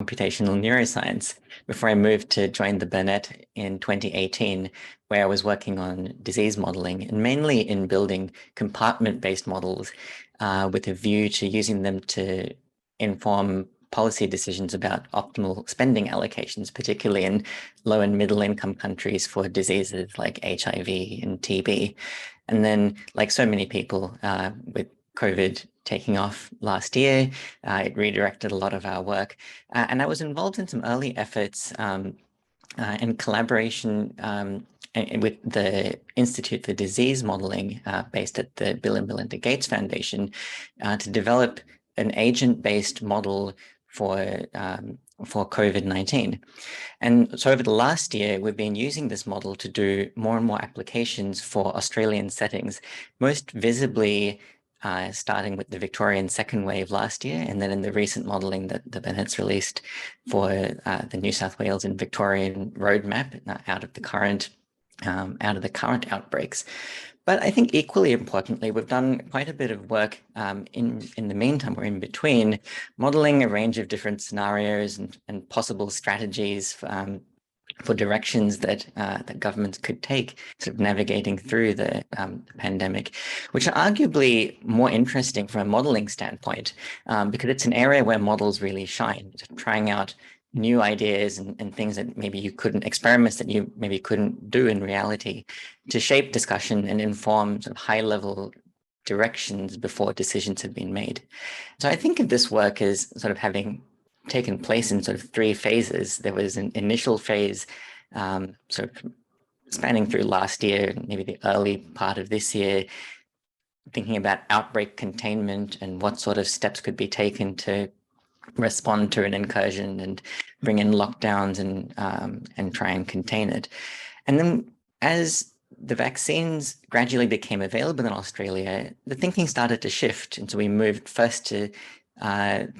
computational neuroscience before I moved to join the Burnet in 2018, where I was working on disease modeling and mainly in building compartment-based models with a view to using them to inform policy decisions about optimal spending allocations, particularly in low and middle income countries for diseases like HIV and TB. And then, like so many people with COVID taking off last year, it redirected a lot of our work. And I was involved in some early efforts in collaboration with the Institute for Disease Modeling based at the Bill and Melinda Gates Foundation to develop an agent-based model for COVID-19. And so over the last year, we've been using this model to do more and more applications for Australian settings, most visibly starting with the Victorian second wave last year, and then in the recent modelling that the Burnet's released for the New South Wales and Victorian roadmap out of the current outbreaks. But I think equally importantly, we've done quite a bit of work in the meantime, or in between, modelling a range of different scenarios and possible strategies for directions that that governments could take, sort of navigating through the pandemic, which are arguably more interesting from a modeling standpoint, because it's an area where models really shine, trying out new ideas and things that maybe you couldn't, experiments that you maybe couldn't do in reality, to shape discussion and inform sort of high-level directions before decisions have been made. So I think of this work as sort of having taken place in sort of three phases. There was an initial phase sort of spanning through last year, maybe the early part of this year, thinking about outbreak containment and what sort of steps could be taken to respond to an incursion and bring in lockdowns and try and contain it. And then as the vaccines gradually became available in Australia, the thinking started to shift. And so we moved first to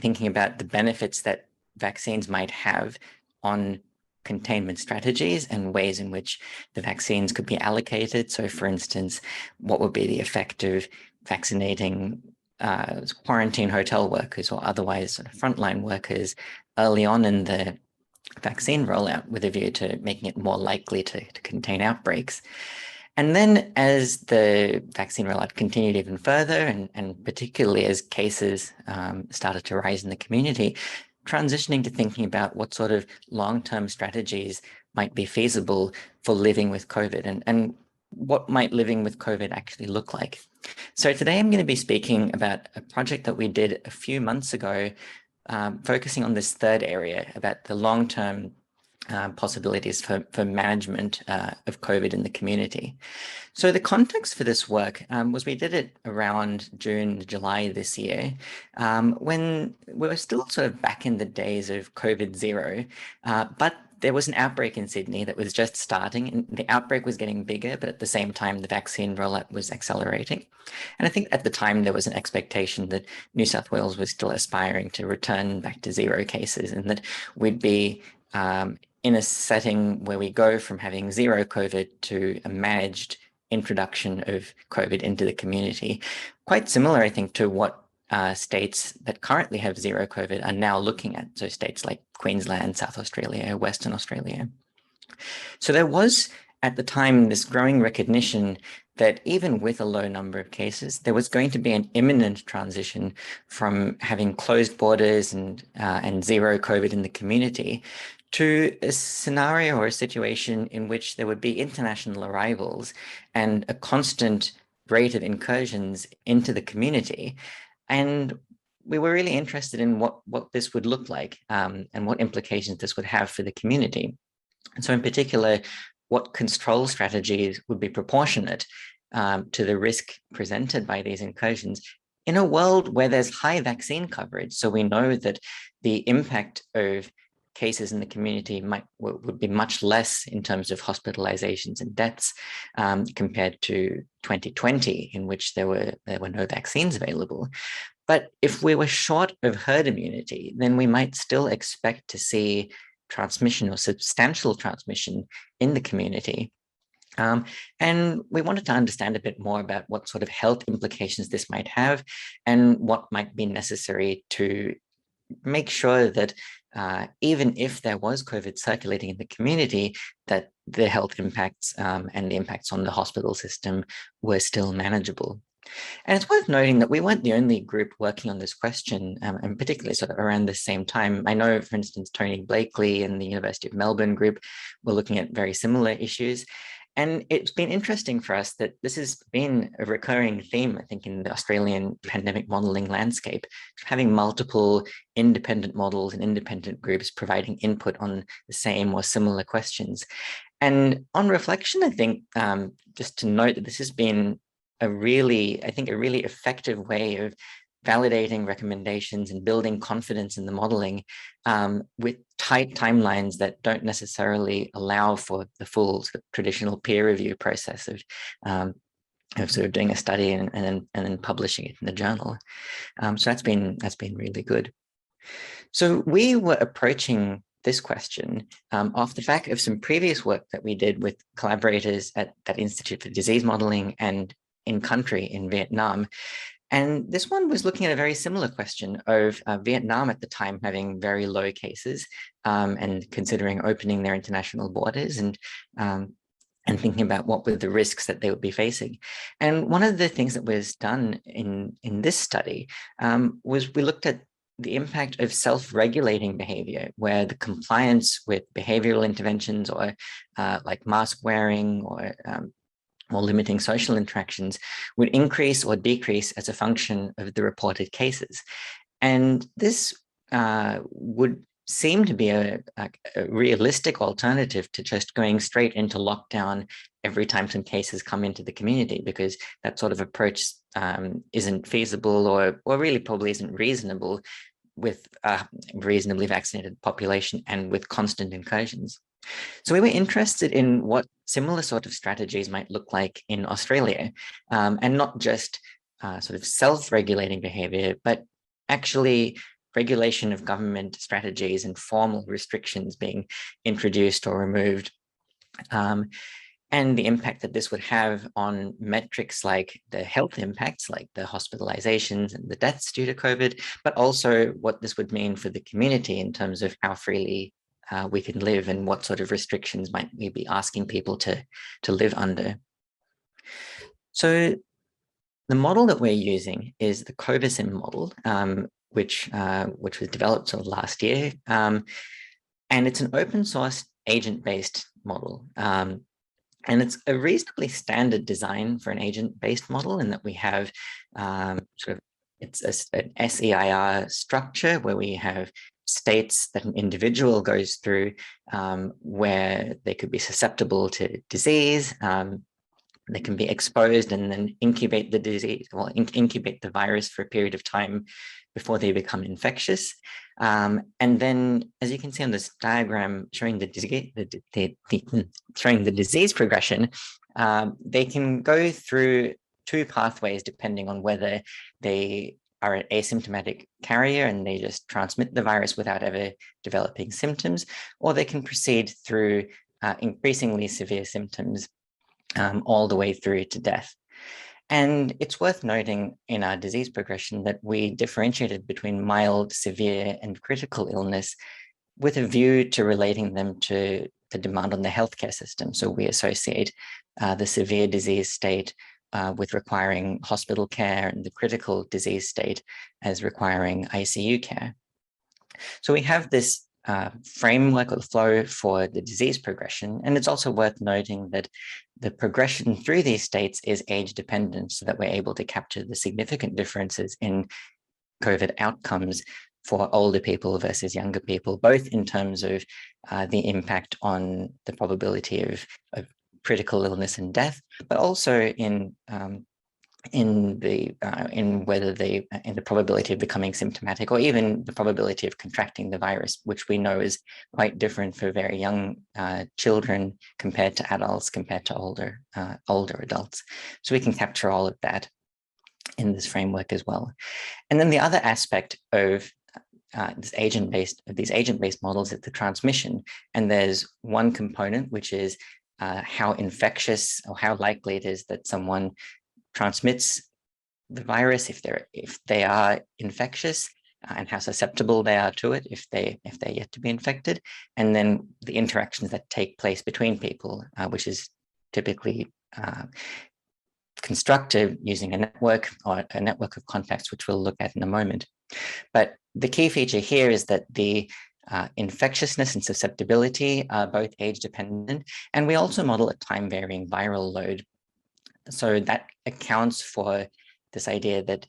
thinking about the benefits that vaccines might have on containment strategies and ways in which the vaccines could be allocated. So for instance, what would be the effect of vaccinating quarantine hotel workers or otherwise sort of frontline workers early on in the vaccine rollout with a view to making it more likely to contain outbreaks. And then as the vaccine rollout continued even further, and particularly as cases started to rise in the community, transitioning to thinking about what sort of long-term strategies might be feasible for living with COVID and what might living with COVID actually look like. So today I'm going to be speaking about a project that we did a few months ago, focusing on this third area about the long-term possibilities for management of COVID in the community. So the context for this work was we did it around June, July this year, when we were still sort of back in the days of COVID zero, but there was an outbreak in Sydney that was just starting, and the outbreak was getting bigger, but at the same time, the vaccine rollout was accelerating. And I think at the time, there was an expectation that New South Wales was still aspiring to return back to zero cases, and that we'd be in a setting where we go from having zero COVID to a managed introduction of COVID into the community. Quite similar, I think, to what states that currently have zero COVID are now looking at. So states like Queensland, South Australia, Western Australia. So there was at the time this growing recognition that even with a low number of cases, there was going to be an imminent transition from having closed borders and zero COVID in the community to a scenario or a situation in which there would be international arrivals and a constant rate of incursions into the community. And we were really interested in what this would look like and what implications this would have for the community. And so in particular, what control strategies would be proportionate to the risk presented by these incursions in a world where there's high vaccine coverage. So we know that the impact of cases in the community would be much less in terms of hospitalizations and deaths compared to 2020, in which there were no vaccines available. But if we were short of herd immunity, then we might still expect to see transmission or substantial transmission in the community. And we wanted to understand a bit more about what sort of health implications this might have and what might be necessary to make sure that even if there was COVID circulating in the community, that the health impacts and the impacts on the hospital system were still manageable. And it's worth noting that we weren't the only group working on this question, and particularly sort of around the same time. I know, for instance, Tony Blakely and the University of Melbourne group were looking at very similar issues. And it's been interesting for us that this has been a recurring theme, I think, in the Australian pandemic modelling landscape, having multiple independent models and independent groups providing input on the same or similar questions. And on reflection, I think just to note that this has been a really effective way of validating recommendations and building confidence in the modeling with tight timelines that don't necessarily allow for the full sort of traditional peer review process of sort of doing a study and then publishing it in the journal. So that's been really good. So we were approaching this question off the back of some previous work that we did with collaborators at that Institute for Disease Modeling and in country in Vietnam. And this one was looking at a very similar question of Vietnam at the time having very low cases and considering opening their international borders and thinking about what were the risks that they would be facing. And one of the things that was done in this study was we looked at the impact of self-regulating behavior, where the compliance with behavioral interventions or like mask wearing or limiting social interactions would increase or decrease as a function of the reported cases. And this would seem to be a realistic alternative to just going straight into lockdown every time some cases come into the community, because that sort of approach isn't feasible or really probably isn't reasonable with a reasonably vaccinated population and with constant incursions. So we were interested in what similar sort of strategies might look like in Australia, and not just sort of self-regulating behavior, but actually regulation of government strategies and formal restrictions being introduced or removed, and the impact that this would have on metrics like the health impacts, like the hospitalizations and the deaths due to COVID, but also what this would mean for the community in terms of how freely we can live and what sort of restrictions might we be asking people to live under. So the model that we're using is the Covasim model, which was developed sort of last year. And it's an open source agent-based model. And it's a reasonably standard design for an agent-based model in that we have it's an SEIR structure where we have states that an individual goes through where they could be susceptible to disease, they can be exposed and then incubate the disease, well, incubate the virus for a period of time before they become infectious. And then, as you can see on this diagram showing the disease progression, they can go through two pathways depending on whether they are an asymptomatic carrier and they just transmit the virus without ever developing symptoms, or they can proceed through increasingly severe symptoms all the way through to death. And it's worth noting in our disease progression that we differentiated between mild, severe, and critical illness with a view to relating them to the demand on the healthcare system. So we associate the severe disease state with requiring hospital care and the critical disease state as requiring ICU care. So we have this framework or flow for the disease progression. And it's also worth noting that the progression through these states is age dependent, so that we're able to capture the significant differences in COVID outcomes for older people versus younger people, both in terms of the impact on the probability of critical illness and death, but also in the probability of becoming symptomatic, or even the probability of contracting the virus, which we know is quite different for very young children compared to adults, compared to older adults. So we can capture all of that in this framework as well. And then the other aspect of these agent-based models is the transmission. And there's one component, which is how infectious or how likely it is that someone transmits the virus if they are infectious, and how susceptible they are to it if they're yet to be infected, and then the interactions that take place between people, which is typically constructed using a network or a network of contacts, which we'll look at in a moment. But the key feature here is that the infectiousness and susceptibility are both age dependent, and we also model a time varying viral load. So that accounts for this idea that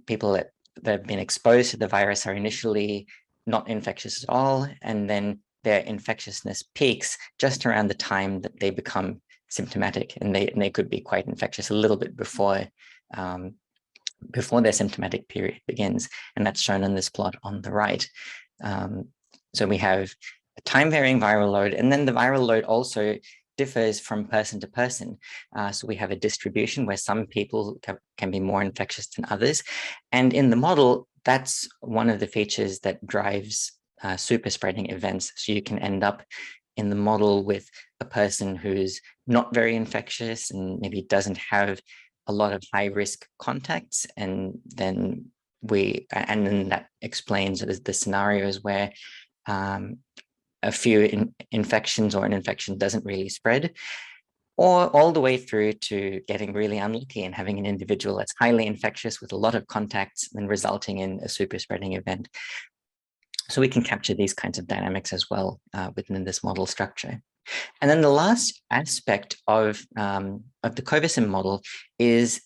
people that have been exposed to the virus are initially not infectious at all, and then their infectiousness peaks just around the time that they become symptomatic, and they could be quite infectious a little bit before their symptomatic period begins, and that's shown in this plot on the right. So we have a time varying viral load, and then the viral load also differs from person to person. So we have a distribution where some people can be more infectious than others. And in the model, that's one of the features that drives super spreading events. So you can end up in the model with a person who's not very infectious and maybe doesn't have a lot of high risk contacts. And then that explains the scenarios where a few infections or an infection doesn't really spread, or all the way through to getting really unlucky and having an individual that's highly infectious with a lot of contacts and resulting in a super spreading event. So we can capture these kinds of dynamics as well within this model structure. And then the last aspect of the Covasim model is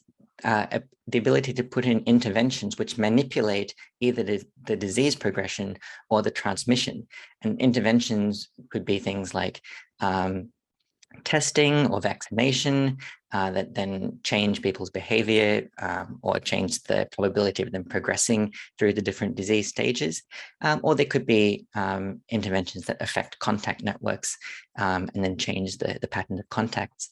the ability to put in interventions which manipulate either the disease progression or the transmission. And interventions could be things like testing or vaccination that then change people's behavior or change the probability of them progressing through the different disease stages. Or they could be interventions that affect contact networks and then change the pattern of contacts.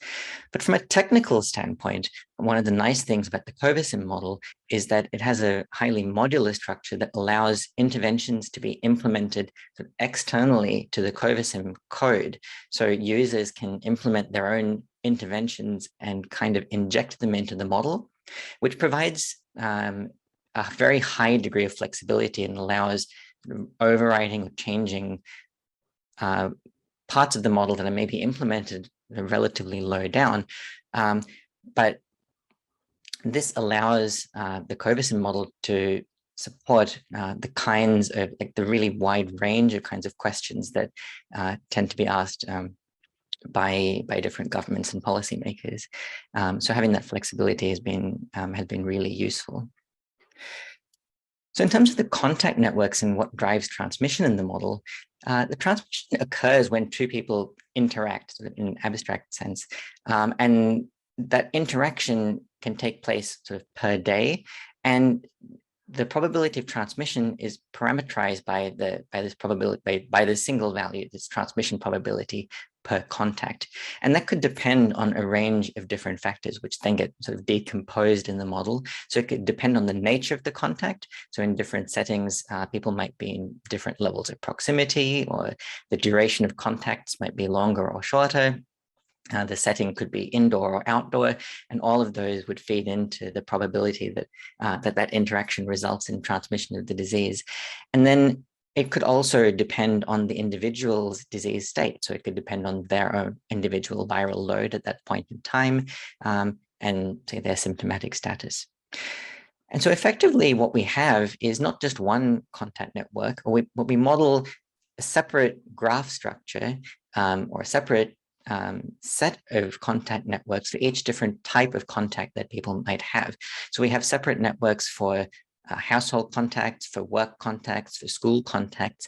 But from a technical standpoint, one of the nice things about the Covasim model is that it has a highly modular structure that allows interventions to be implemented externally to the Covasim code. So users can implement their own interventions and kind of inject them into the model, which provides a very high degree of flexibility and allows overriding or changing parts of the model that are maybe implemented relatively low down. But this allows the Covasim model to support the kinds of, the really wide range of kinds of questions that tend to be asked by different governments and policymakers. So having that flexibility has been really useful. So in terms of the contact networks and what drives transmission in the model, the transmission occurs when two people interact in an abstract sense. And that interaction can take place sort of per day. And the probability of transmission is parameterized by the single value, this transmission probability per contact. And that could depend on a range of different factors, which then get sort of decomposed in the model. So it could depend on the nature of the contact. So in different settings, people might be in different levels of proximity, or the duration of contacts might be longer or shorter. The setting could be indoor or outdoor, and all of those would feed into the probability that that interaction results in transmission of the disease. And then it could also depend on the individual's disease state. So it could depend on their own individual viral load at that point in time, and say their symptomatic status. And so effectively what we have is not just one contact network, or what we model a separate graph structure or a separate set of contact networks for each different type of contact that people might have. So we have separate networks for household contacts, for work contacts, for school contacts.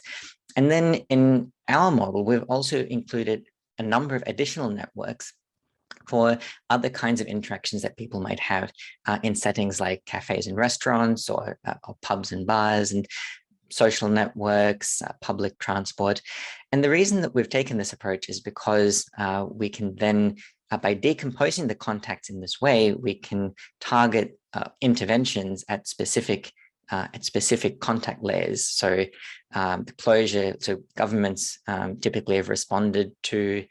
And then in our model, we've also included a number of additional networks for other kinds of interactions that people might have in settings like cafes and restaurants, or pubs and bars, and social networks, public transport. And the reason that we've taken this approach is because we can then, by decomposing the contacts in this way, we can target interventions at specific contact layers. So the closure, so governments typically have responded to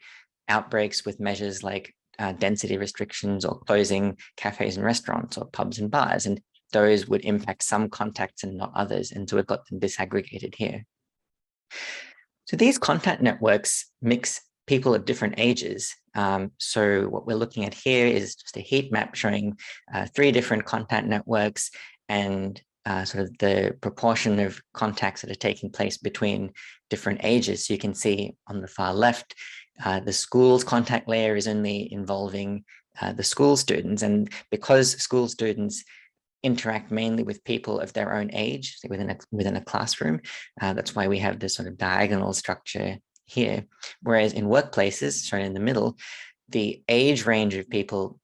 outbreaks with measures like density restrictions, or closing cafes and restaurants, or pubs and bars. And those would impact some contacts and not others. And so we've got them disaggregated here. So these contact networks mix people of different ages. So what we're looking at here is just a heat map showing 3 different contact networks and sort of the proportion of contacts that are taking place between different ages. So you can see on the far left, the school's contact layer is only involving the school students. And because school students interact mainly with people of their own age within a classroom, that's why we have this sort of diagonal structure here. Whereas in workplaces, shown in the middle, the age range of people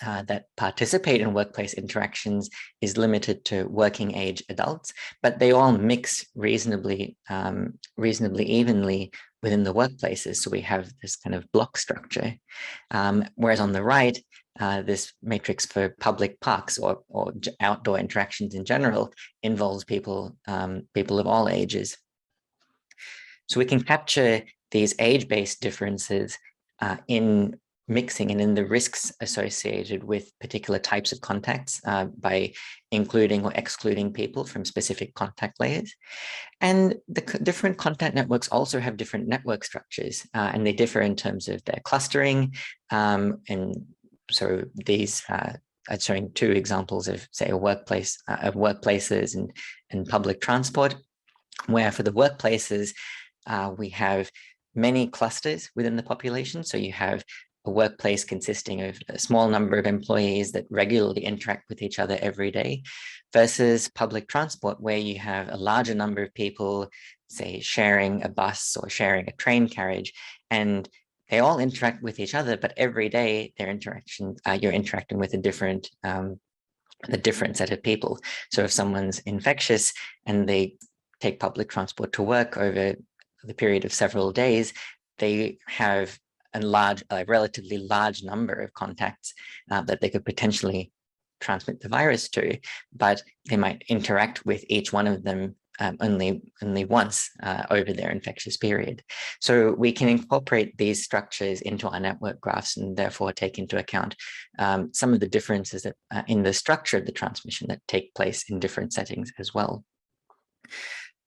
that participate in workplace interactions is limited to working age adults, but they all mix reasonably evenly within the workplaces. So we have this kind of block structure. Whereas on the right, this matrix for public parks or outdoor interactions in general involves people of all ages. So we can capture these age-based differences in mixing and in the risks associated with particular types of contacts by including or excluding people from specific contact layers. And the different contact networks also have different network structures, and they differ in terms of their clustering. And so these are showing 2 examples of, say, a workplace, of workplaces and public transport, where for the workplaces, we have many clusters within the population. So you have a workplace consisting of a small number of employees that regularly interact with each other every day, versus public transport, where you have a larger number of people, say, sharing a bus or sharing a train carriage, and they all interact with each other, but every day their interaction, you're interacting with a different set of people. So if someone's infectious and they take public transport to work over the period of several days, they have a relatively large number of contacts that they could potentially transmit the virus to, but they might interact with each one of them only once over their infectious period. So we can incorporate these structures into our network graphs and therefore take into account some of the differences that, in the structure of the transmission that take place in different settings as well.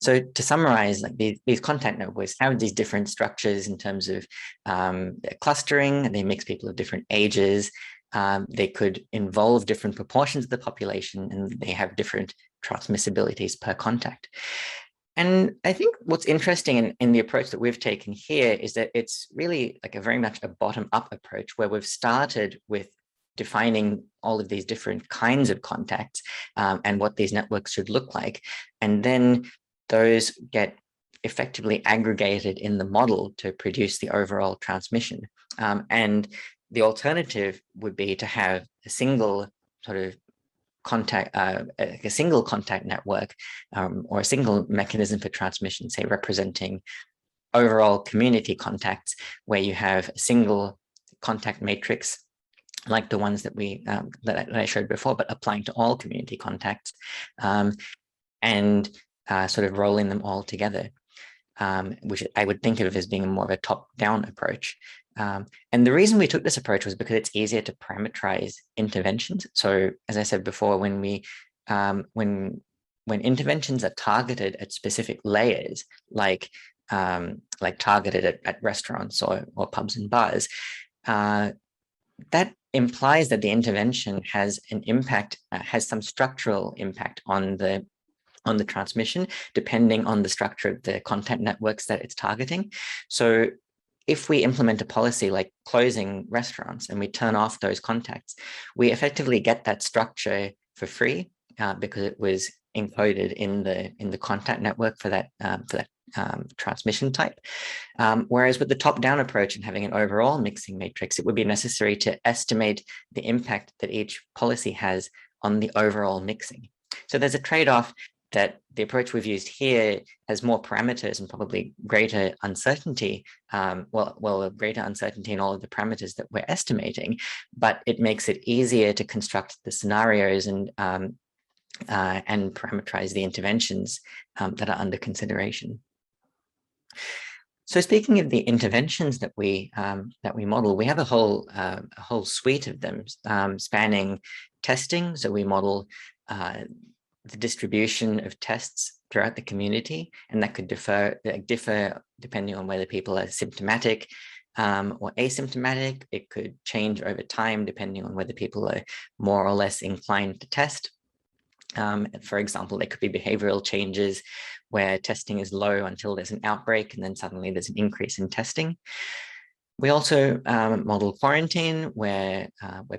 So to summarize, like these contact networks have these different structures in terms of their clustering, and they mix people of different ages. They could involve different proportions of the population, and they have different transmissibilities per contact. And I think what's interesting in the approach that we've taken here is that it's really like a very much a bottom-up approach, where we've started with defining all of these different kinds of contacts and what these networks should look like. And then those get effectively aggregated in the model to produce the overall transmission. And the alternative would be to have a single sort of contact, a single contact network or a single mechanism for transmission, say representing overall community contacts, where you have a single contact matrix like the ones that that I showed before, but applying to all community contacts, and sort of rolling them all together, which I would think of as being more of a top-down approach. And the reason we took this approach was because it's easier to parameterize interventions. So as I said before, when interventions are targeted at specific layers, like targeted at restaurants or pubs and bars, that implies that the intervention has an impact, has some structural impact on the transmission, depending on the structure of the contact networks that it's targeting. So if we implement a policy like closing restaurants and we turn off those contacts, we effectively get that structure for free because it was encoded in the contact network for that transmission type. Whereas with the top-down approach and having an overall mixing matrix, it would be necessary to estimate the impact that each policy has on the overall mixing. So there's a trade-off that the approach we've used here has more parameters and probably greater uncertainty, greater uncertainty in all of the parameters that we're estimating, but it makes it easier to construct the scenarios and parameterize the interventions that are under consideration. So speaking of the interventions that we model, we have a whole suite of them spanning testing. So we model the distribution of tests throughout the community, and that could differ depending on whether people are symptomatic or asymptomatic. It could change over time depending on whether people are more or less inclined to test. For example, there could be behavioral changes where testing is low until there's an outbreak, and then suddenly there's an increase in testing. We also model quarantine, where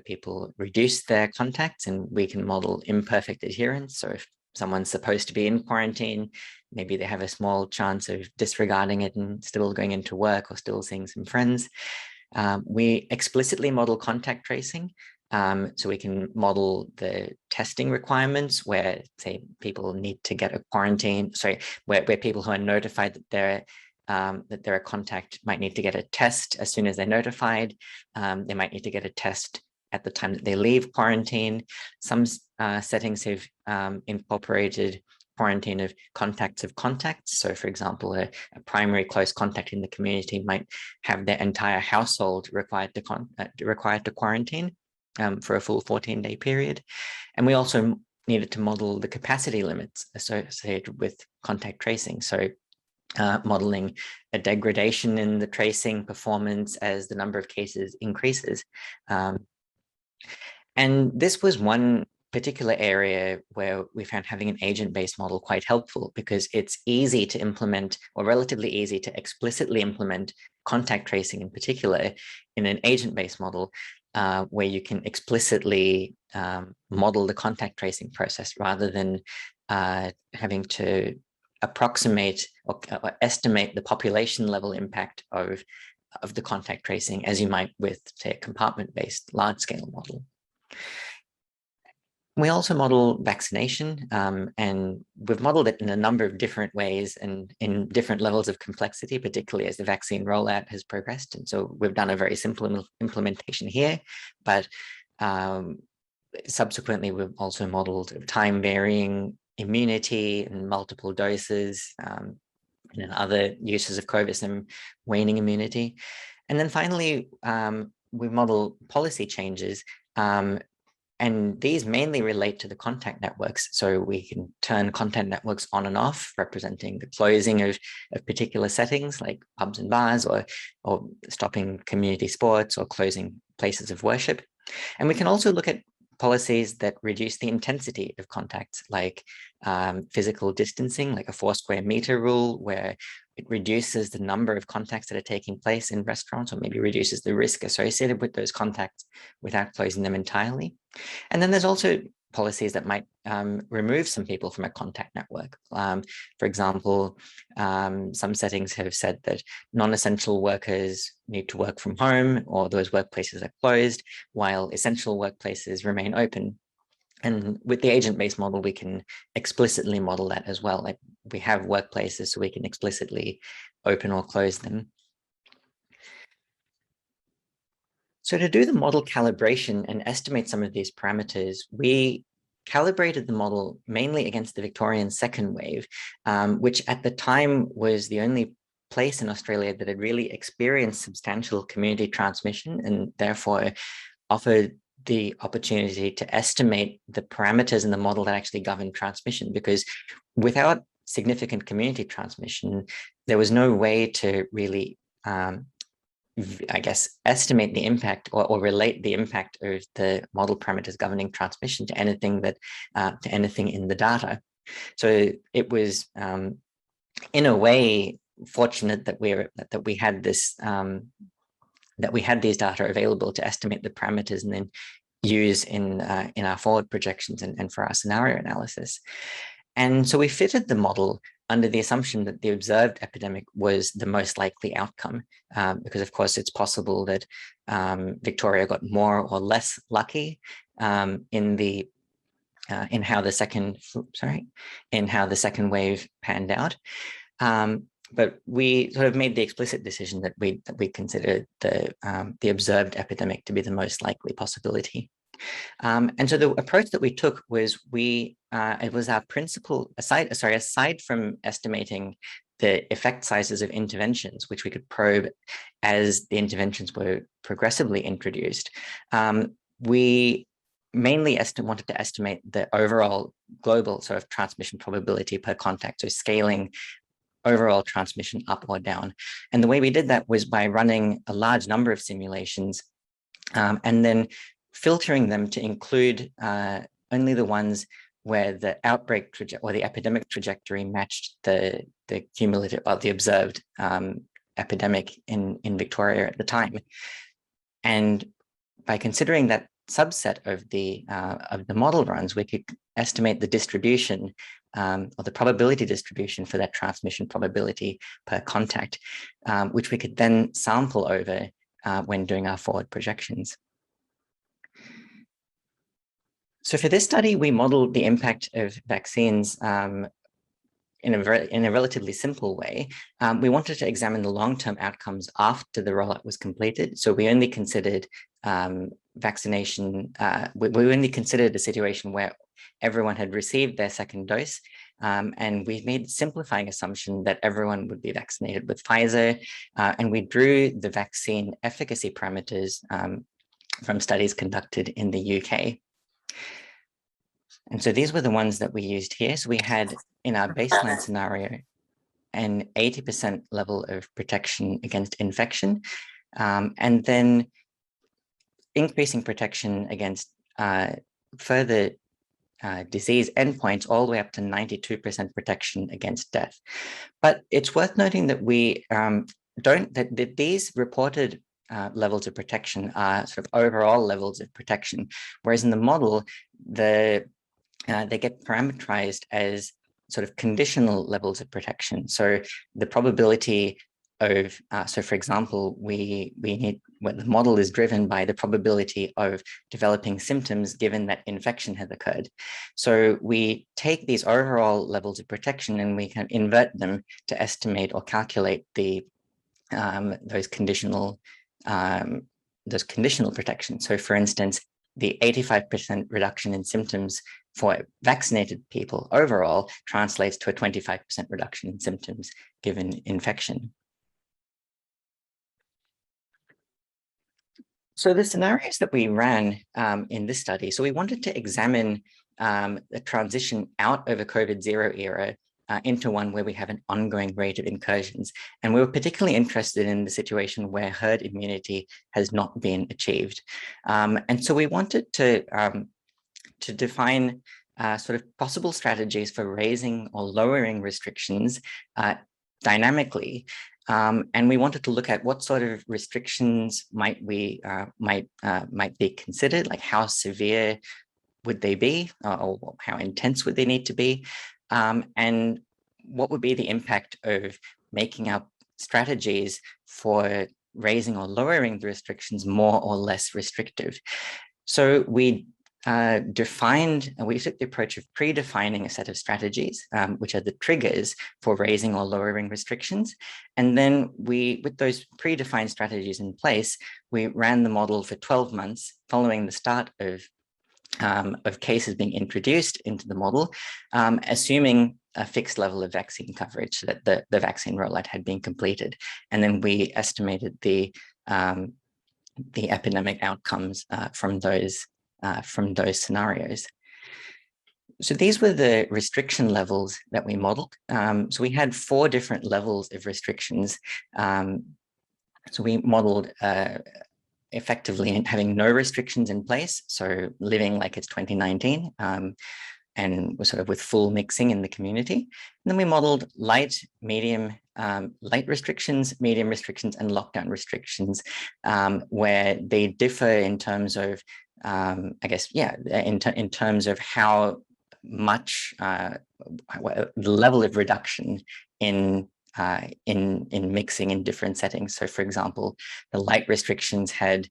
people reduce their contacts, and we can model imperfect adherence. So if someone's supposed to be in quarantine, maybe they have a small chance of disregarding it and still going into work or still seeing some friends. We explicitly model contact tracing. So we can model the testing requirements where, say, people need to get a quarantine, where people who are notified that they're a contact might need to get a test as soon as they're notified. They might need to get a test at the time that they leave quarantine. Some settings have incorporated quarantine of contacts. So for example, a primary close contact in the community might have their entire household required to quarantine for a full 14-day period. And we also needed to model the capacity limits associated with contact tracing. So modeling a degradation in the tracing performance as the number of cases increases. And this was one particular area where we found having an agent-based model quite helpful, because it's easy to implement, or relatively easy to explicitly implement, contact tracing in particular in an agent-based model, where you can explicitly model the contact tracing process rather than having to approximate or estimate the population level impact of the contact tracing as you might with, say, a compartment-based large-scale model. We also model vaccination, and we've modeled it in a number of different ways and in different levels of complexity, particularly as the vaccine rollout has progressed. And so we've done a very simple implementation here, but subsequently we've also modeled time-varying immunity and multiple doses, and other uses of Covasim, waning immunity. And then finally, we model policy changes, and these mainly relate to the contact networks. So we can turn contact networks on and off, representing the closing of particular settings like pubs and bars, or stopping community sports, or closing places of worship. And we can also look at policies that reduce the intensity of contacts, like physical distancing, like a 4 square meter rule, where it reduces the number of contacts that are taking place in restaurants, or maybe reduces the risk associated with those contacts without closing them entirely. And then there's also policies that might remove some people from a contact network. For example, some settings have said that non-essential workers need to work from home, or those workplaces are closed, while essential workplaces remain open. And with the agent-based model, we can explicitly model that as well. Like, we have workplaces, so we can explicitly open or close them. So to do the model calibration and estimate some of these parameters, we calibrated the model mainly against the Victorian second wave, which at the time was the only place in Australia that had really experienced substantial community transmission, and therefore offered the opportunity to estimate the parameters in the model that actually govern transmission. Because without significant community transmission, there was no way to really I guess, estimate the impact or relate the impact of the model parameters governing transmission to anything in the data. So it was, in a way, fortunate that we had this that we had these data available to estimate the parameters and then use in our forward projections and for our scenario analysis. And so we fitted the model under the assumption that the observed epidemic was the most likely outcome, because of course it's possible that Victoria got more or less lucky in how the second wave panned out. But we sort of made the explicit decision that we considered the observed epidemic to be the most likely possibility. And so the approach that we took was it was our principal, aside from estimating the effect sizes of interventions, which we could probe as the interventions were progressively introduced. We mainly wanted to estimate the overall global sort of transmission probability per contact, so scaling overall transmission up or down. And the way we did that was by running a large number of simulations and then filtering them to include only the ones where the outbreak or the epidemic trajectory matched the cumulative or the observed epidemic in Victoria at the time. And by considering that subset of the model runs, we could estimate the distribution or the probability distribution for that transmission probability per contact, which we could then sample over when doing our forward projections. So for this study, we modeled the impact of vaccines in a relatively simple way. We wanted to examine the long-term outcomes after the rollout was completed. So we only considered vaccination, we only considered a situation where everyone had received their second dose. And we made simplifying assumption that everyone would be vaccinated with Pfizer. And we drew the vaccine efficacy parameters from studies conducted in the UK. And so these were the ones that we used here. So we had in our baseline scenario an 80% level of protection against infection, and then increasing protection against further disease endpoints all the way up to 92% protection against death. But it's worth noting that we that these reported levels of protection are sort of overall levels of protection, whereas in the model, they get parameterized as sort of conditional levels of protection. So the probability of, so for example, we need, when the model is driven by the probability of developing symptoms given that infection has occurred. So we take these overall levels of protection and we can invert them to estimate or calculate the those conditional protections. So for instance, the 85% reduction in symptoms for vaccinated people overall translates to a 25% reduction in symptoms given infection. So the scenarios that we ran in this study, so we wanted to examine the transition out of a COVID-0 era into one where we have an ongoing rate of incursions. And we were particularly interested in the situation where herd immunity has not been achieved. And so we wanted to define sort of possible strategies for raising or lowering restrictions dynamically. And we wanted to look at what sort of restrictions might be considered, like how severe would they be, or how intense would they need to be, and what would be the impact of making up strategies for raising or lowering the restrictions more or less restrictive. So we took the approach of predefining a set of strategies, which are the triggers for raising or lowering restrictions. And then with those predefined strategies in place, we ran the model for 12 months following the start of cases being introduced into the model, assuming a fixed level of vaccine coverage so that the vaccine rollout had been completed. And then we estimated the epidemic outcomes from those scenarios. So these were the restriction levels that we modeled. So we had 4 different levels of restrictions. So we modeled effectively having no restrictions in place, so living like it's 2019, and we're sort of with full mixing in the community. And then we modeled light, medium, light restrictions, medium restrictions, and lockdown restrictions, where they differ in terms of, I guess, yeah, in terms of how much the level of reduction in mixing in different settings. So for example, the light restrictions had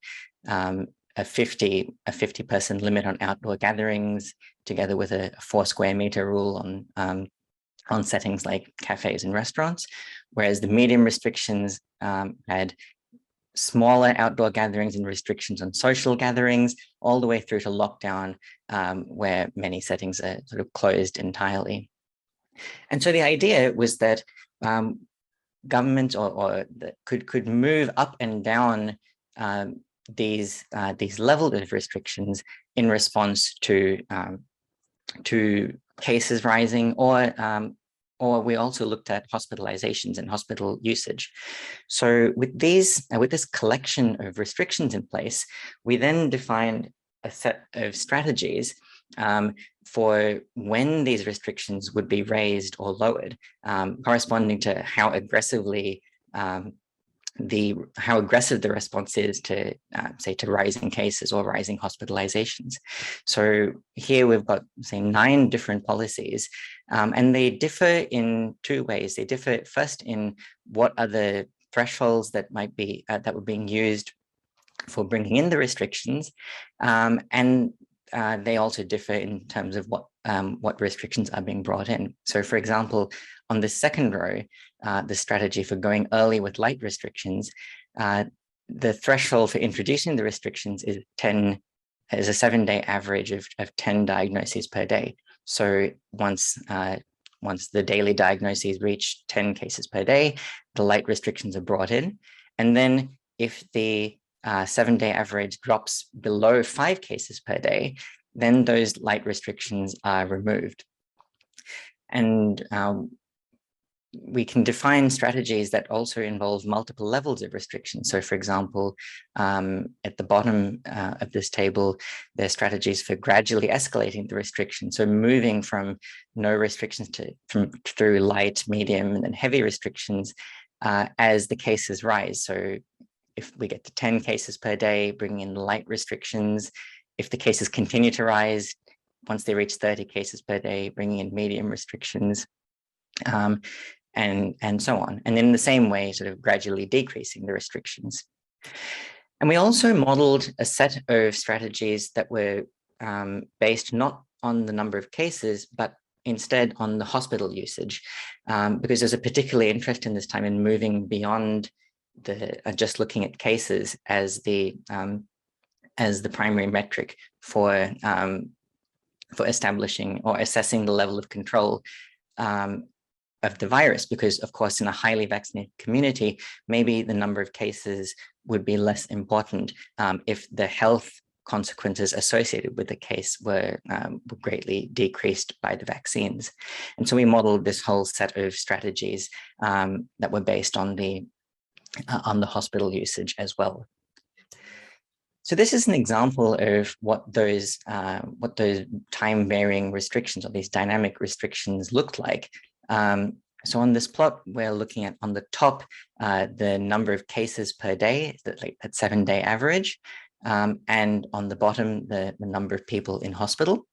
a 50 person limit on outdoor gatherings, together with a 4 square meter rule on settings like cafes and restaurants, whereas the medium restrictions had smaller outdoor gatherings and restrictions on social gatherings, all the way through to lockdown, where many settings are sort of closed entirely. And so the idea was that, governments could move up and down these levels of restrictions in response to cases rising, or we also looked at hospitalizations and hospital usage. So with this collection of restrictions in place, we then defined a set of strategies for when these restrictions would be raised or lowered, corresponding to how aggressive the response is to, say, to rising cases or rising hospitalizations. So here we've got, say, 9 different policies, and they differ in 2 ways. They differ first in what are the thresholds that might be that were being used for bringing in the restrictions, and they also differ in terms of what restrictions are being brought in. So, for example, on the second row, the strategy for going early with light restrictions, the threshold for introducing the restrictions is a 7-day average of 10 diagnoses per day. So once the daily diagnoses reach 10 cases per day, the light restrictions are brought in. And then if the 7-day average drops below 5 cases per day, then those light restrictions are removed. And we can define strategies that also involve multiple levels of restriction. So, for example, at the bottom of this table, there are strategies for gradually escalating the restriction. So moving from no restrictions through light, medium, and then heavy restrictions as the cases rise. So if we get to 10 cases per day, bringing in light restrictions. If the cases continue to rise, once they reach 30 cases per day, bringing in medium restrictions. And so on. And in the same way, sort of gradually decreasing the restrictions. And we also modeled a set of strategies that were based not on the number of cases, but instead on the hospital usage, because there's a particular interest in this time in moving beyond just looking at cases as the primary metric for establishing or assessing the level of control of the virus, because of course in a highly vaccinated community, maybe the number of cases would be less important if the health consequences associated with the case were greatly decreased by the vaccines. And so we modeled this whole set of strategies that were based on the hospital usage as well. So this is an example of what those time varying restrictions or these dynamic restrictions looked like. So on this plot, we're looking at on the top, the number of cases per day, that 7-day average, and on the bottom, the number of people in hospital.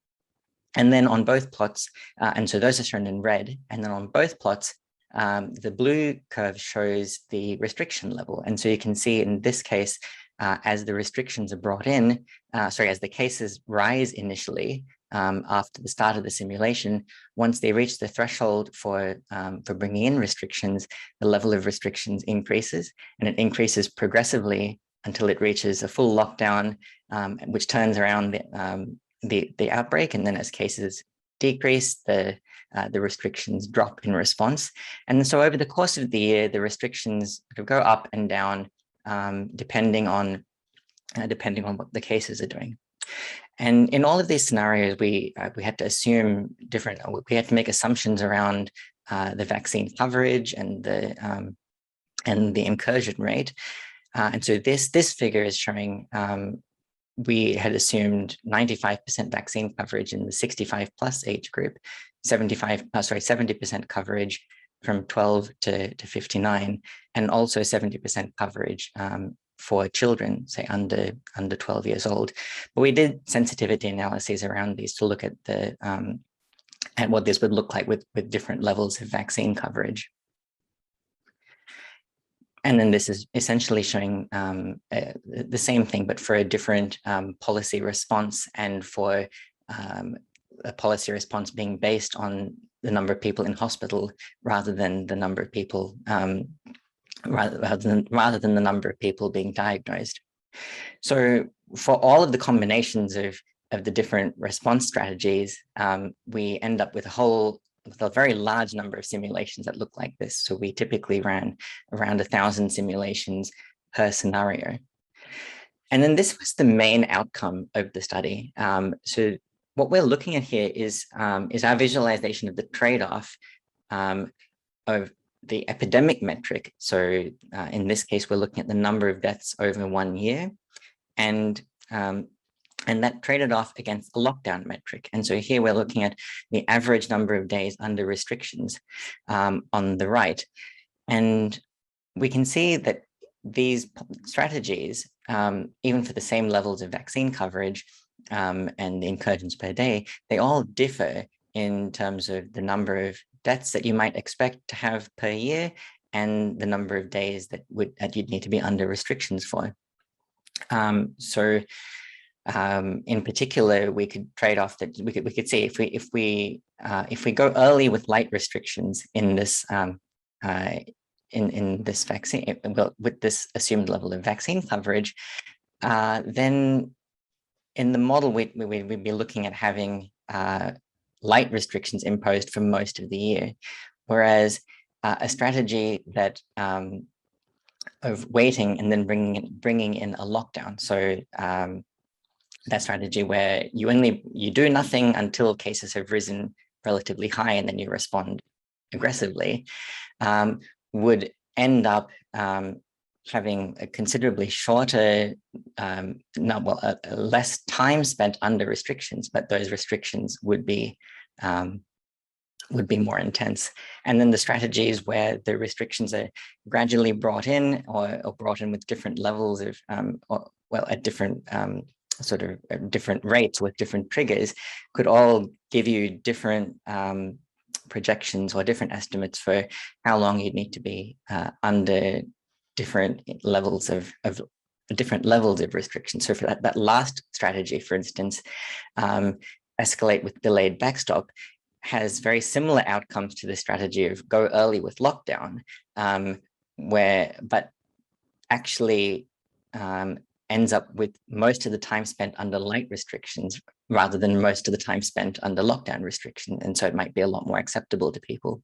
And then on both plots, and so those are shown in red, and then on both plots, the blue curve shows the restriction level. And so you can see in this case, as the restrictions are brought in, as the cases rise initially, after the start of the simulation, once they reach the threshold for bringing in restrictions, the level of restrictions increases, and it increases progressively until it reaches a full lockdown, which turns around the outbreak. And then as cases decrease, the restrictions drop in response. And so over the course of the year, the restrictions go up and down depending on what the cases are doing. And in all of these scenarios, we had to assume we had to make assumptions around the vaccine coverage and the incursion rate. And so this figure is showing we had assumed 95% vaccine coverage in the 65 plus age group, 70% coverage from 12 to 59, and also 70% coverage for children, say under 12 years old. But we did sensitivity analyses around these to look at what this would look like with different levels of vaccine coverage. And then this is essentially showing the same thing, but for a different policy response, and for a policy response being based on the number of people in hospital rather than the number of people rather than the number of people being diagnosed. So for all of the combinations of the different response strategies, we end up with a whole with a very large number of simulations that look like this. So we typically ran around 1,000 simulations per scenario. And then this was the main outcome of the study. So what we're looking at here is our visualization of the trade-off of the epidemic metric. So in this case, we're looking at the number of deaths over 1 year, and that traded off against a lockdown metric. And so here we're looking at the average number of days under restrictions on the right. And we can see that these strategies, even for the same levels of vaccine coverage and the incursions per day, they all differ in terms of the number of deaths that you might expect to have per year and the number of days that you'd need to be under restrictions for. In particular, we could trade off that we could see if we go early with light restrictions in this in this vaccine, with this assumed level of vaccine coverage, then in the model we'd be looking at having light restrictions imposed for most of the year, whereas a strategy that of waiting and then bringing in a lockdown. So that strategy where you do nothing until cases have risen relatively high and then you respond aggressively, would end up having a considerably shorter, less time spent under restrictions, but those restrictions would be more intense. And then the strategies where the restrictions are gradually brought in or brought in with different levels of, at different sort of different rates with different triggers, could all give you different projections or different estimates for how long you'd need to be under different levels of restriction. So for that last strategy, for instance, escalate with delayed backstop, has very similar outcomes to the strategy of go early with lockdown, but actually ends up with most of the time spent under light restrictions rather than most of the time spent under lockdown restriction. And so it might be a lot more acceptable to people.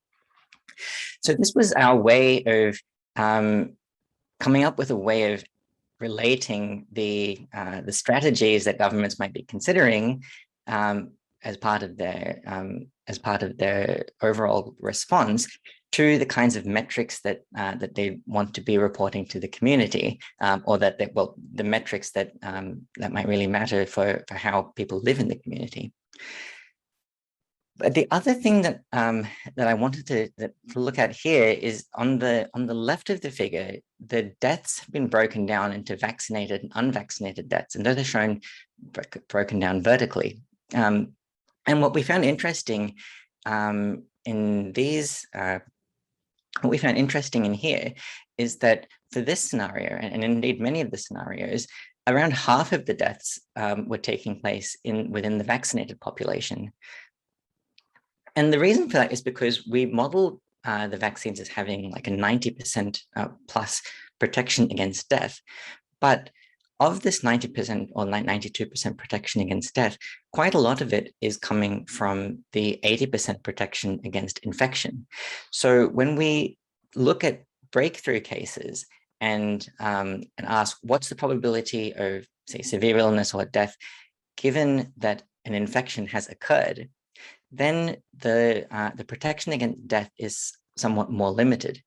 So this was our way of coming up with a way of relating the strategies that governments might be considering as part of their overall response to the kinds of metrics that they want to be reporting to the community, or the metrics that might really matter for how people live in the community. But the other thing that I wanted to look at here is on the left of the figure, the deaths have been broken down into vaccinated and unvaccinated deaths, and those are shown broken down vertically. And what we found interesting in these, what we found interesting in here is that for this scenario, and indeed many of the scenarios, around half of the deaths were taking place within the vaccinated population. And the reason for that is because we modeled the vaccines as having like a 90% plus protection against death. But of this 90% or 92% protection against death, quite a lot of it is coming from the 80% protection against infection. So when we look at breakthrough cases and ask what's the probability of, say, severe illness or death, given that an infection has occurred, then the protection against death is somewhat more limited.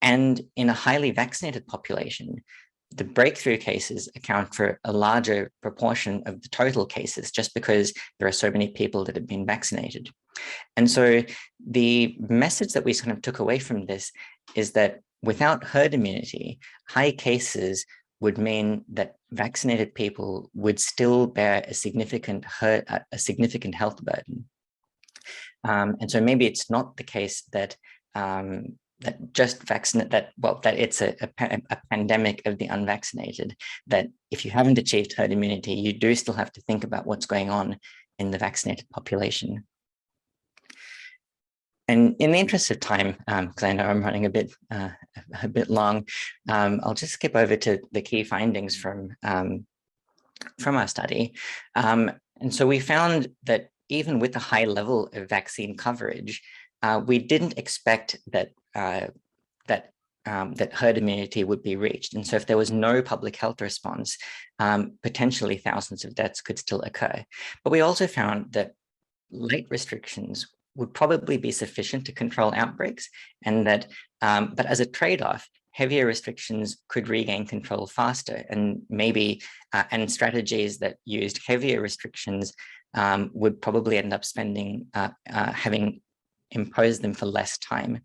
And in a highly vaccinated population, the breakthrough cases account for a larger proportion of the total cases just because there are so many people that have been vaccinated. And so the message that we sort of took away from this is that without herd immunity, high cases would mean that vaccinated people would still bear a significant health burden. And so maybe it's not the case that that it's a pandemic of the unvaccinated, that if you haven't achieved herd immunity, you do still have to think about what's going on in the vaccinated population. And in the interest of time, because I know I'm running a bit long, I'll just skip over to the key findings from our study. And so we found that even with a high level of vaccine coverage, we didn't expect that that herd immunity would be reached. And so if there was no public health response, potentially thousands of deaths could still occur. But we also found that light restrictions would probably be sufficient to control outbreaks, and that, but as a trade-off, heavier restrictions could regain control faster, and maybe, and strategies that used heavier restrictions would probably end up having imposed them for less time.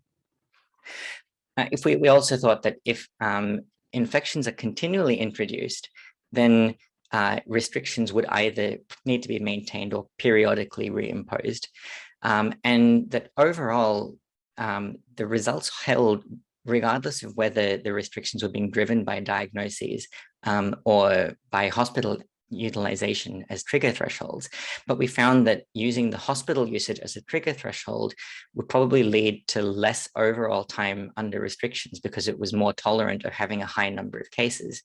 If we also thought that if infections are continually introduced, then restrictions would either need to be maintained or periodically reimposed. And that overall, the results held regardless of whether the restrictions were being driven by diagnoses or by hospital utilization as trigger thresholds. But we found that using the hospital usage as a trigger threshold would probably lead to less overall time under restrictions because it was more tolerant of having a high number of cases.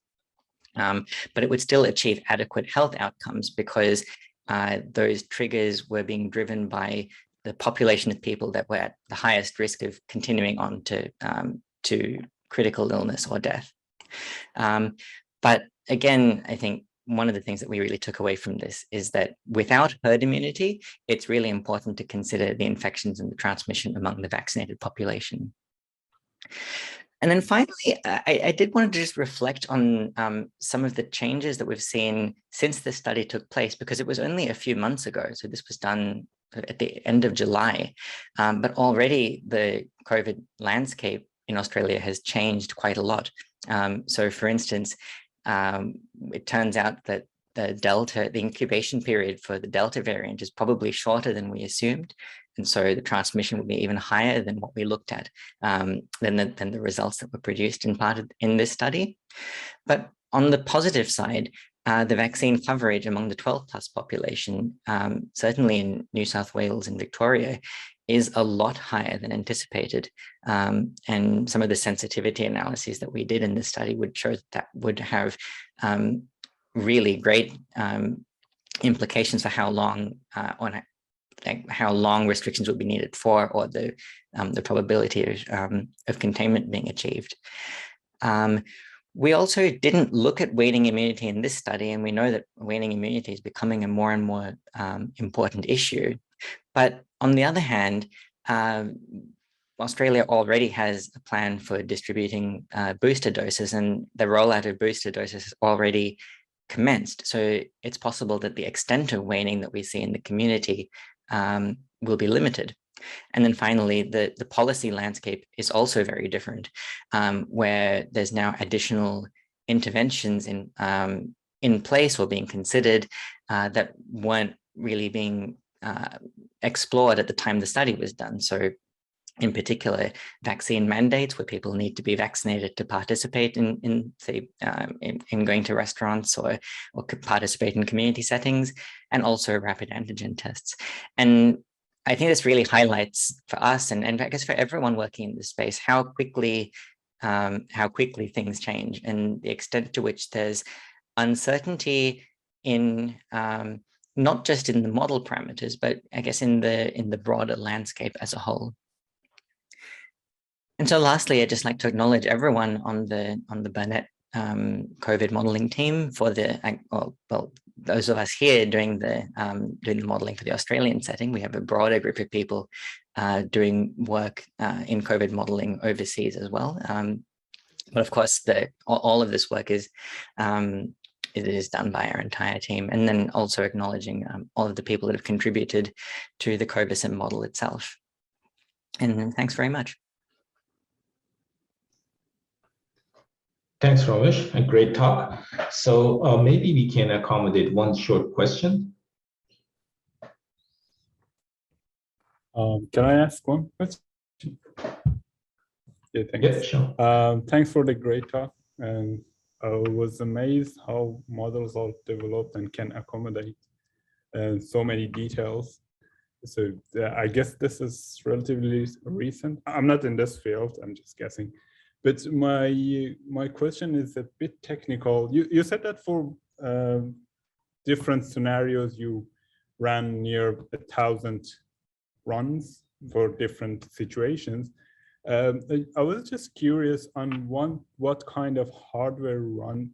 But it would still achieve adequate health outcomes because those triggers were being driven by the population of people that were at the highest risk of continuing on to critical illness or death. But again, I think one of the things that we really took away from this is that without herd immunity, it's really important to consider the infections and the transmission among the vaccinated population. And then finally, I did want to just reflect on some of the changes that we've seen since this study took place, because it was only a few months ago. So this was done at the end of July, but already the COVID landscape in Australia has changed quite a lot. So for instance, it turns out that the incubation period for the Delta variant is probably shorter than we assumed. And so the transmission will be even higher than what we looked at, than the results that were produced in this study. But on the positive side, the vaccine coverage among the 12+ population, certainly in New South Wales and Victoria, is a lot higher than anticipated. And some of the sensitivity analyses that we did in this study would show that would have really great implications for how long restrictions would be needed for, or the probability of containment being achieved. We also didn't look at waning immunity in this study, and we know that waning immunity is becoming a more and more important issue. But on the other hand, Australia already has a plan for distributing booster doses, and the rollout of booster doses has already commenced. So it's possible that the extent of waning that we see in the community will be limited. And then finally, the policy landscape is also very different, where there's now additional interventions in place or being considered that weren't really being explored at the time the study was done. So in particular, vaccine mandates where people need to be vaccinated to participate in going to restaurants or participate in community settings, and also rapid antigen tests. And I think this really highlights for us, and I guess for everyone working in this space, how quickly things change, and the extent to which there's uncertainty in not just in the model parameters, but I guess in the broader landscape as a whole. And so lastly, I'd just like to acknowledge everyone on the Burnet COVID modeling team for those of us here doing the modeling for the Australian setting. We have a broader group of people doing work in COVID modeling overseas as well. But of course, all of this work is done by our entire team, and then also acknowledging all of the people that have contributed to the Covasim model itself. And thanks very much. Thanks, Romesh. A great talk. So maybe we can accommodate one short question. Can I ask one question? Yeah, thanks. Yeah, sure. Thanks for the great talk. And I was amazed how models are developed and can accommodate so many details. So I guess this is relatively recent. I'm not in this field, I'm just guessing. But my question is a bit technical. You said that for different scenarios, you ran near 1,000 runs for different situations. I was just curious on what kind of hardware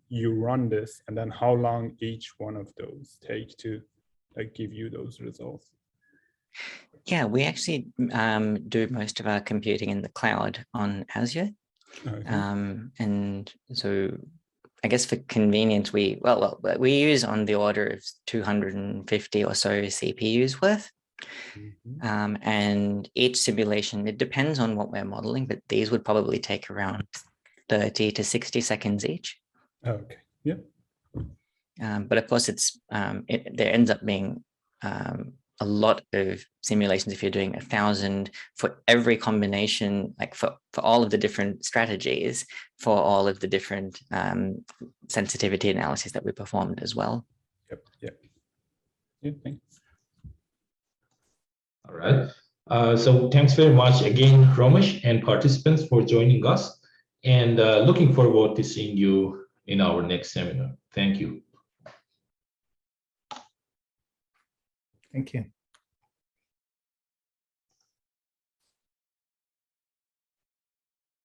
you run this, and then how long each one of those take to give you those results. Yeah, we actually do most of our computing in the cloud on Azure. Okay. And so I guess for convenience, we use on the order of 250 or so CPUs worth. Mm-hmm. And each simulation, it depends on what we're modeling, but these would probably take around 30 to 60 seconds each. Okay, yeah. But of course, there ends up being a lot of simulations if you're doing 1,000 for every combination, like for all of the different strategies, for all of the different sensitivity analyses that we performed as well. Yep. Yeah, thanks. All right. So thanks very much again, Romesh, and participants for joining us, and looking forward to seeing you in our next seminar. Thank you. Thank you.